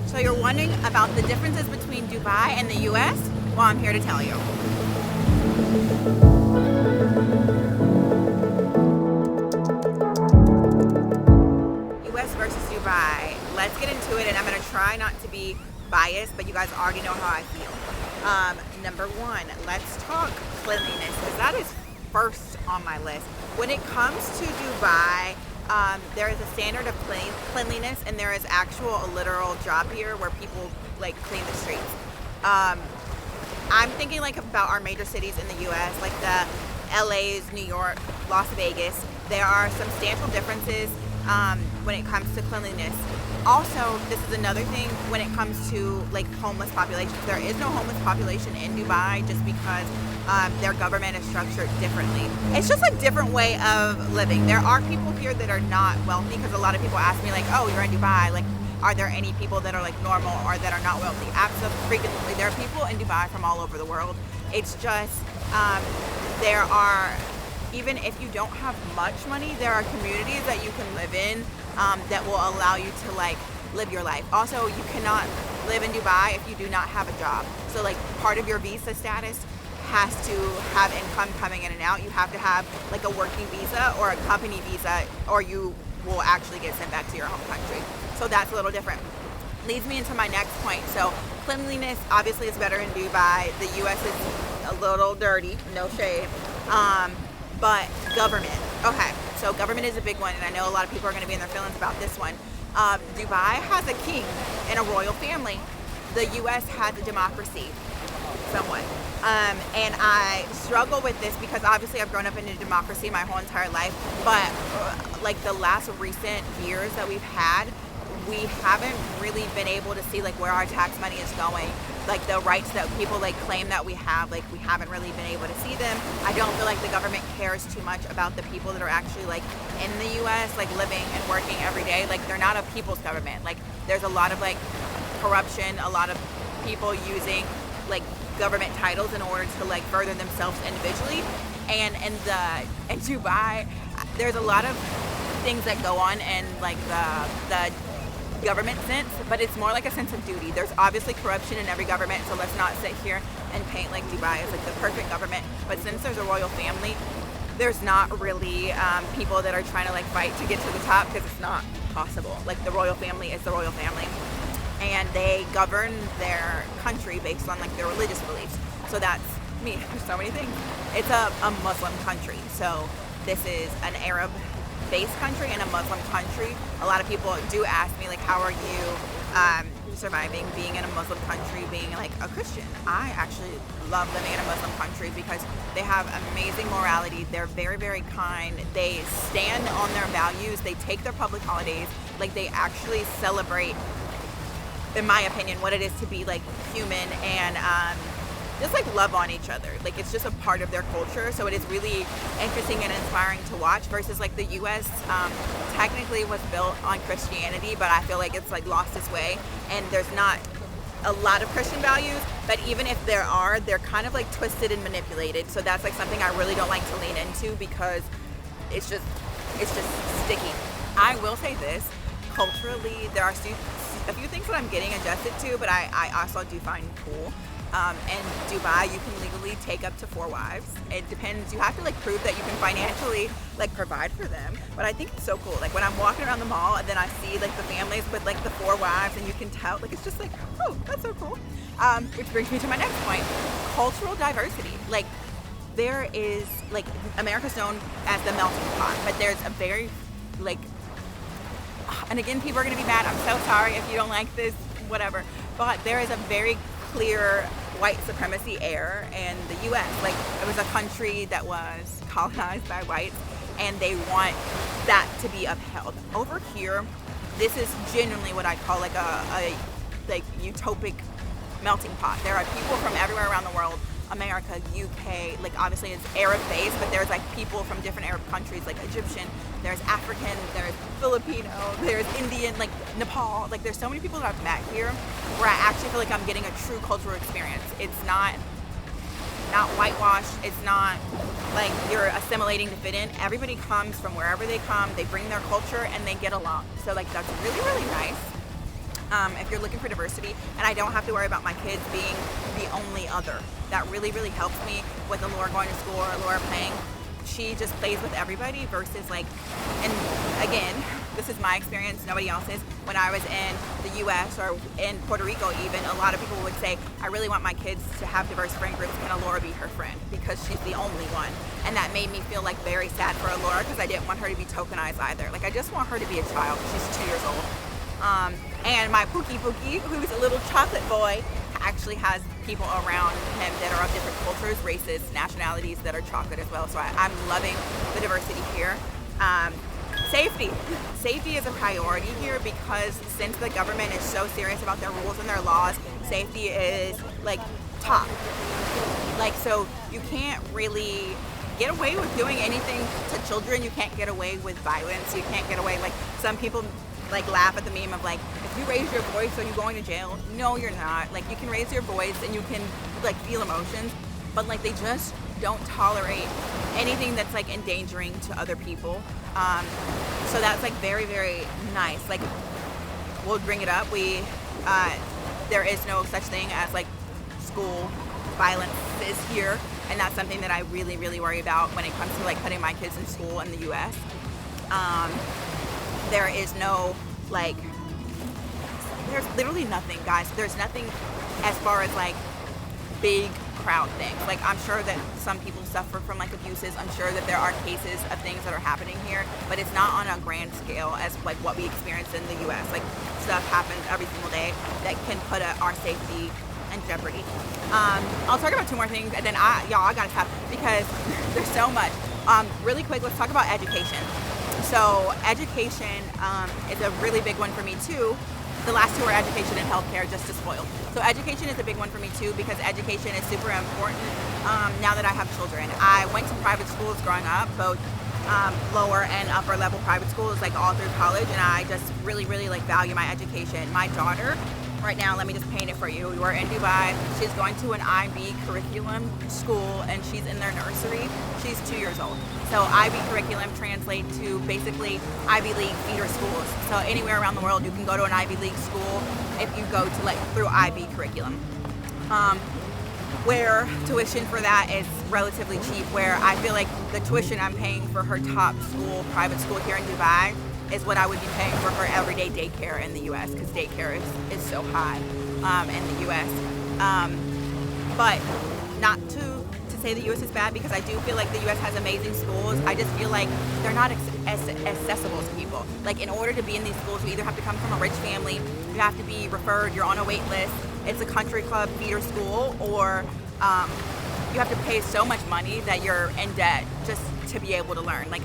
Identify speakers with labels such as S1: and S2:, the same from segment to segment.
S1: So you're wondering about the differences between Dubai and the US? Well, I'm here to tell you. US versus Dubai. Let's get into it, and I'm going to try not to be biased, but you guys already know how I feel. Number one, let's talk cleanliness, because that is first on my list. When it comes to Dubai, there is a standard of cleanliness, and there is a literal job here where people like clean the streets. I'm thinking like about our major cities in the US, like the LA's, New York, Las Vegas. There are substantial differences when it comes to cleanliness. Also, this is another thing when it comes to like homeless populations. There is no homeless population in Dubai just because their government is structured differently. It's just a different way of living. There are people here that are not wealthy, because a lot of people ask me like, oh, you're in Dubai, like are there any people that are like normal or that are not wealthy? Absolutely. There are people in Dubai from all over the world. It's just there are, even if you don't have much money, there are communities that you can live in that will allow you to like live your life. Also, you cannot live in Dubai if you do not have a job. So like part of your visa status has to have income coming in and out. You have to have like a working visa or a company visa, or you will actually get sent back to your home country. So that's a little different. Leads me into my next point. So cleanliness obviously is better in Dubai. The US is a little dirty, no shade. But government. Okay, so government is a big one, and I know a lot of people are going to be in their feelings about this one. Dubai has a king and a royal family. The US has a democracy, somewhat. And I struggle with this because obviously I've grown up in a democracy my whole entire life, but like the last recent years that we've had, we haven't really been able to see like where our tax money is going. Like the rights that people like claim that we have, like we haven't really been able to see them. I don't feel like the government cares too much about the people that are actually like in the US, like living and working every day. Like they're not a people's government. Like there's a lot of like corruption, a lot of people using like government titles in order to like further themselves individually. And in Dubai, there's a lot of things that go on in like the government sense, but it's more like a sense of duty. There's obviously corruption in every government, so let's not sit here and paint like Dubai as like the perfect government. But since there's a royal family, there's not really people that are trying to like fight to get to the top, because it's not possible. Like the royal family is the royal family, and they govern their country based on like their religious beliefs. So that's me. There's so many things. It's a Muslim country, so this is an Arab based country and a Muslim country. A lot of people do ask me like, how are you surviving being in a Muslim country, being like a Christian? I actually love living in a Muslim country because they have amazing morality. They're very, very kind. They stand on their values. They take their public holidays. Like they actually celebrate, in my opinion, what it is to be like human and just like love on each other. Like it's just a part of their culture. So it is really interesting and inspiring to watch, versus like the US technically was built on Christianity, but I feel like it's like lost its way, and there's not a lot of Christian values, but even if there are, they're kind of like twisted and manipulated. So that's like something I really don't like to lean into, because it's just sticky. I will say this, culturally there are a few things that I'm getting adjusted to, but I also do find cool. In Dubai, you can legally take up to 4 wives. It depends. You have to like prove that you can financially like provide for them. But I think it's so cool. Like when I'm walking around the mall and then I see like the families with like the 4 wives, and you can tell, like it's just like, oh, that's so cool. Which brings me to my next point: cultural diversity. Like there is like, America's known as the melting pot, but there's a very like, and again, people are gonna be mad. I'm so sorry if you don't like this, whatever. But there is a very clear white supremacy air in the US. Like it was a country that was colonized by whites, and they want that to be upheld. Over here, this is genuinely what I call like a like utopic melting pot. There are people from everywhere around the world. America, UK, like obviously it's Arab based, but there's like people from different Arab countries, like Egyptian, there's African, there's Filipino, there's Indian, like Nepal. Like there's so many people that I've met here where I actually feel like I'm getting a true cultural experience. It's not whitewashed. It's not like you're assimilating to fit in. Everybody comes from wherever they come. They bring their culture and they get along. So like that's really, really nice. if you're looking for diversity, and I don't have to worry about my kids being the only other. That really, really helps me with Laura going to school or Laura playing. She just plays with everybody versus like, and again, this is my experience, nobody else's. When I was in the US or in Puerto Rico even, a lot of people would say, I really want my kids to have diverse friend groups. Can Alora be her friend? Because she's the only one. And that made me feel like very sad for Alora because I didn't want her to be tokenized either. Like I just want her to be a child. She's 2 years old. And my Pookie, who's a little chocolate boy, actually has people around him that are of different cultures, races, nationalities that are chocolate as well. So I'm loving the diversity here. Safety. Safety is a priority here because since the government is so serious about their rules and their laws, safety is like top. Like, so you can't really get away with doing anything to children. You can't get away with violence. You can't get away, like some people like laugh at the meme of like, if you raise your voice, are you going to jail? No, you're not. Like you can raise your voice and you can like feel emotions, but like they just don't tolerate anything that's like endangering to other people. So that's like very, very nice. Like we'll bring it up. There is no such thing as like school violence is here. And that's something that I really, really worry about when it comes to like putting my kids in school in the US. There is no like, there's literally nothing, guys. There's nothing as far as like big crowd things. Like I'm sure that some people suffer from like abuses. I'm sure that there are cases of things that are happening here, but it's not on a grand scale as like what we experience in the US. Like stuff happens every single day that can put our safety in jeopardy. I'll talk about two more things and then I gotta stop because there's so much. Really quick, let's talk about education. So education is a really big one for me too. The last two are education and healthcare, just to spoil. So education is a big one for me too because education is super important now that I have children. I went to private schools growing up, both lower and upper level private schools, like all through college, and I just really, really like value my education. My daughter, right now, let me just paint it for you. We're in Dubai. She's going to an IB curriculum school and she's in their nursery. She's 2 years old. So IB curriculum translates to basically Ivy League feeder schools. So anywhere around the world you can go to an Ivy League school if you go to like through IB curriculum. Where tuition for that is relatively cheap, where I feel like the tuition I'm paying for her top school, private school here in Dubai, is what I would be paying for her everyday daycare in the US because daycare is so high in the US. But not to say the US is bad because I do feel like the US has amazing schools. I just feel like they're not accessible to people. Like in order to be in these schools, you either have to come from a rich family, you have to be referred, you're on a wait list, it's a country club feeder school, or you have to pay so much money that you're in debt just to be able to learn. Like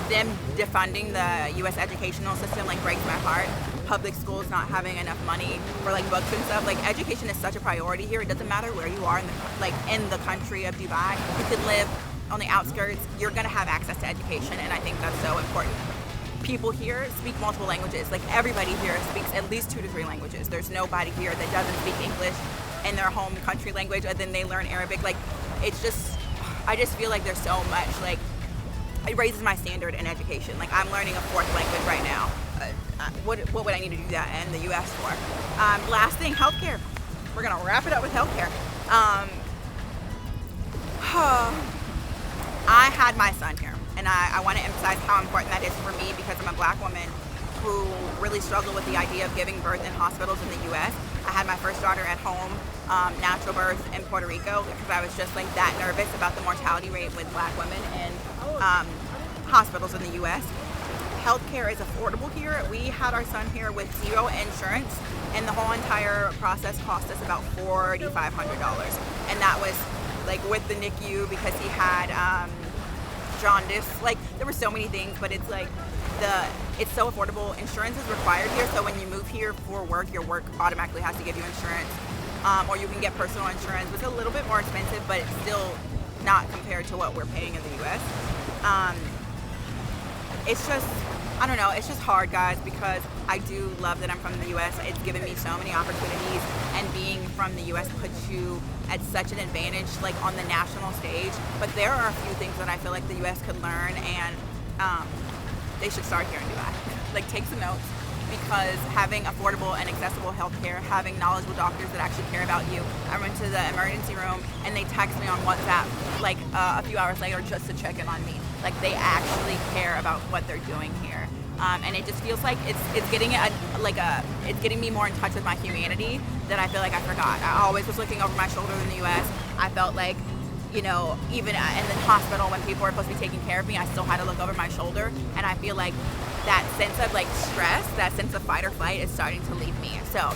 S1: them defunding the US educational system like breaks my heart. Public schools not having enough money for like books and stuff. Like education is such a priority here. It doesn't matter where you are in the country of Dubai. You could live on the outskirts. You're gonna have access to education, and I think that's so important. People here speak multiple languages. Like everybody here speaks at least 2 to 3 languages. There's nobody here that doesn't speak English in their home country language, and then they learn Arabic. Like it's just, I just feel like there's so much, like it raises my standard in education. Like I'm learning a 4th language right now. What would I need to do that in the US for? Last thing, healthcare. We're gonna wrap it up with healthcare. I had my son here, and I want to emphasize how important that is for me because I'm a black woman who really struggled with the idea of giving birth in hospitals in the US. I had my first daughter at home, natural birth in Puerto Rico, because I was just like that nervous about the mortality rate with black women in hospitals in the US. Healthcare is affordable here. We had our son here with 0 insurance, and the whole entire process cost us about $4,500. And that was like with the NICU because he had jaundice. Like there were so many things, but it's like it's so affordable. Insurance is required here, so when you move here for work, your work automatically has to give you insurance, or you can get personal insurance. It's a little bit more expensive, but it's still not compared to what we're paying in the US. It's just, I don't know, it's just hard, guys, because I do love that I'm from the US. It's given me so many opportunities, and being from the US puts you at such an advantage, like on the national stage. But there are a few things that I feel like the US could learn, and they should start here in Dubai. Like take some notes. because having affordable and accessible healthcare, having knowledgeable doctors that actually care about you. I went to the emergency room and they text me on WhatsApp like a few hours later just to check in on me. Like they actually care about what they're doing here. And it just feels like it's getting it's getting me more in touch with my humanity that I feel like I forgot. I always was looking over my shoulder in the U.S. I felt like, you know, even in the hospital when people were supposed to be taking care of me, I still had to look over my shoulder. And I feel like that sense of like stress, that sense of fight or flight is starting to leave me. So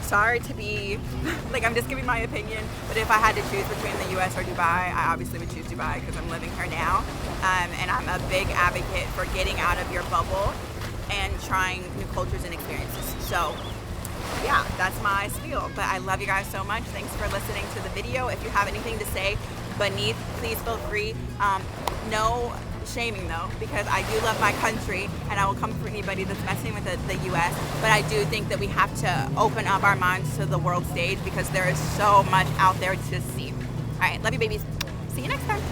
S1: sorry to be like, I'm just giving my opinion, but if I had to choose between the US or Dubai, I obviously would choose Dubai because I'm living here now. And I'm a big advocate for getting out of your bubble and trying new cultures and experiences. So yeah, that's my spiel. But I love you guys so much. Thanks for listening to the video. If you have anything to say beneath, please feel free. No shaming though, because I do love my country and I will come for anybody that's messing with the US, but I do think that we have to open up our minds to the world stage because there is so much out there to see. All right, love you babies. See you next time.